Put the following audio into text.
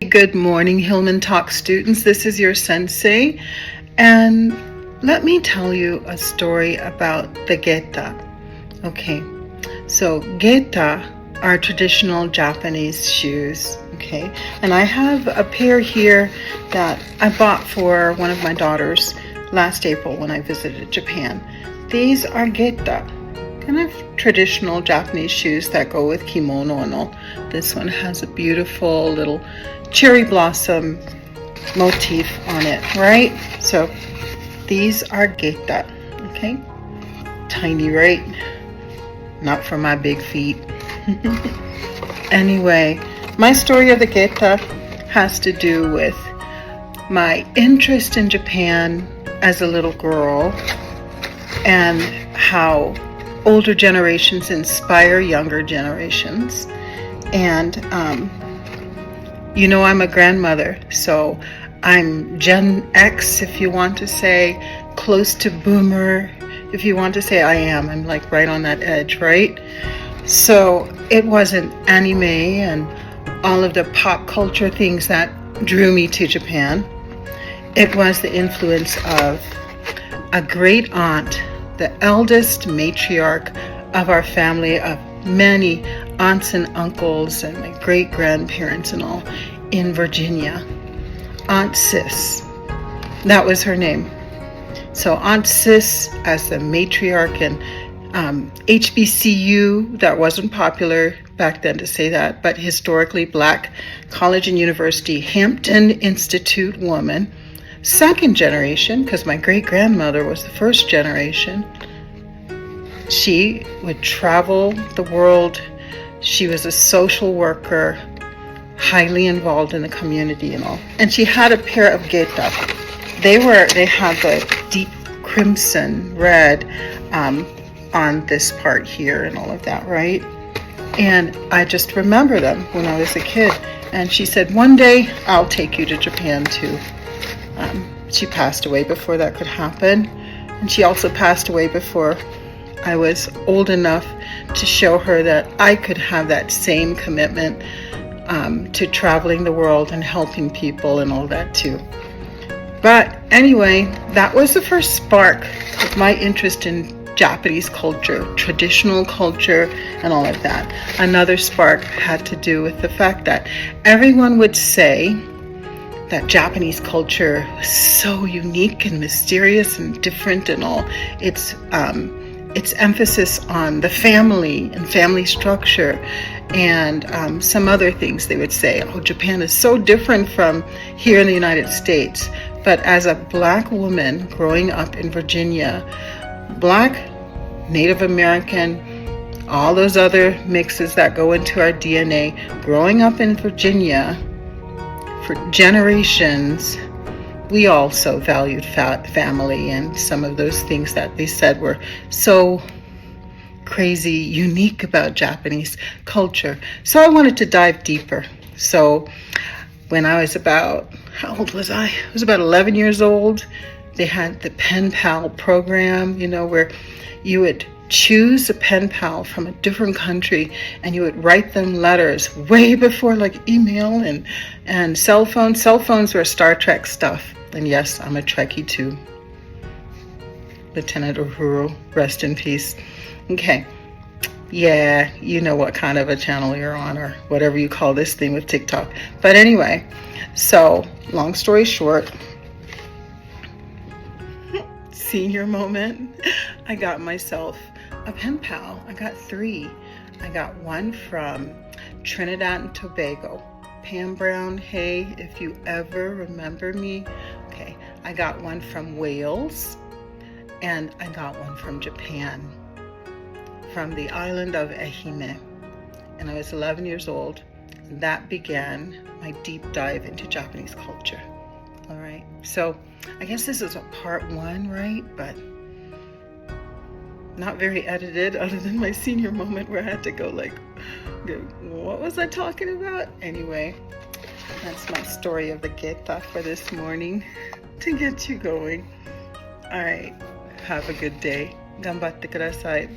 Good morning, hillmantok students. This is your Sensei, and let me tell you a story about the Geta. Okay, so Geta are traditional Japanese shoes. Okay, and I have a pair here that I bought for one of my daughters last April when I visited Japan. These are Geta, kind of traditional Japanese shoes that go with kimono and all. This one has a beautiful little cherry blossom motif on it, right? So these are Geta, okay? Tiny, right? Not for my big feet. Anyway, my story of the Geta has to do with my interest in Japan as a little girl and how older generations inspire younger generations. And I'm a grandmother, so I'm Gen X, if you want to say, close to boomer, if you want to say I am. I'm like right on that edge, right? So it wasn't anime and all of the pop culture things that drew me to Japan. It was the influence of a great aunt, the eldest matriarch of our family of many aunts and uncles and my great grandparents and all in Virginia. Aunt Sis, that was her name. So Aunt Sis, as the matriarch in HBCU, that wasn't popular back then to say that, but historically black college and university, Hampton Institute woman, second generation, because my great grandmother was the first generation. She would travel the world. She was a social worker, highly involved in the community and all. And she had a pair of Geta. They had the deep crimson red on this part here and all of that, right? And I just remember them when I was a kid. And she said, one day I'll take you to Japan too. She passed away before that could happen. And she also passed away before I was old enough to show her that I could have that same commitment to traveling the world and helping people and all that too. But anyway, that was the first spark of my interest in Japanese culture, traditional culture, and all of that. Another spark had to do with the fact that everyone would say that Japanese culture was so unique and mysterious and different and all. Its emphasis on the family and family structure and some other things they would say. Oh, Japan is so different from here in the United States. But as a black woman growing up in Virginia, black, Native American, all those other mixes that go into our DNA, growing up in Virginia for generations, we also valued family and some of those things that they said were so crazy unique about Japanese culture. So I wanted to dive deeper. So when I was how old was I? I was about 11 years old. They had the pen pal program, where you would choose a pen pal from a different country and you would write them letters way before like email and cell phones. Cell phones were Star Trek stuff. And yes, I'm a Trekkie too. Lieutenant Uhuru, rest in peace. Okay. Yeah, you know what kind of a channel you're on or whatever you call this thing with TikTok. But anyway, so long story short, senior moment, I got myself a pen pal. I got 3. I got one from Trinidad and Tobago. Pam Brown, hey, if you ever remember me. Okay, I got one from Wales, and I got one from Japan, from the island of Ehime. And I was 11 years old. And that began my deep dive into Japanese culture. All right, so I guess this is a part 1, right? But not very edited, other than my senior moment where I had to go what was I talking about? Anyway, that's my story of the Geta for this morning to get you going. All right, have a good day. Ganbatte kudasai.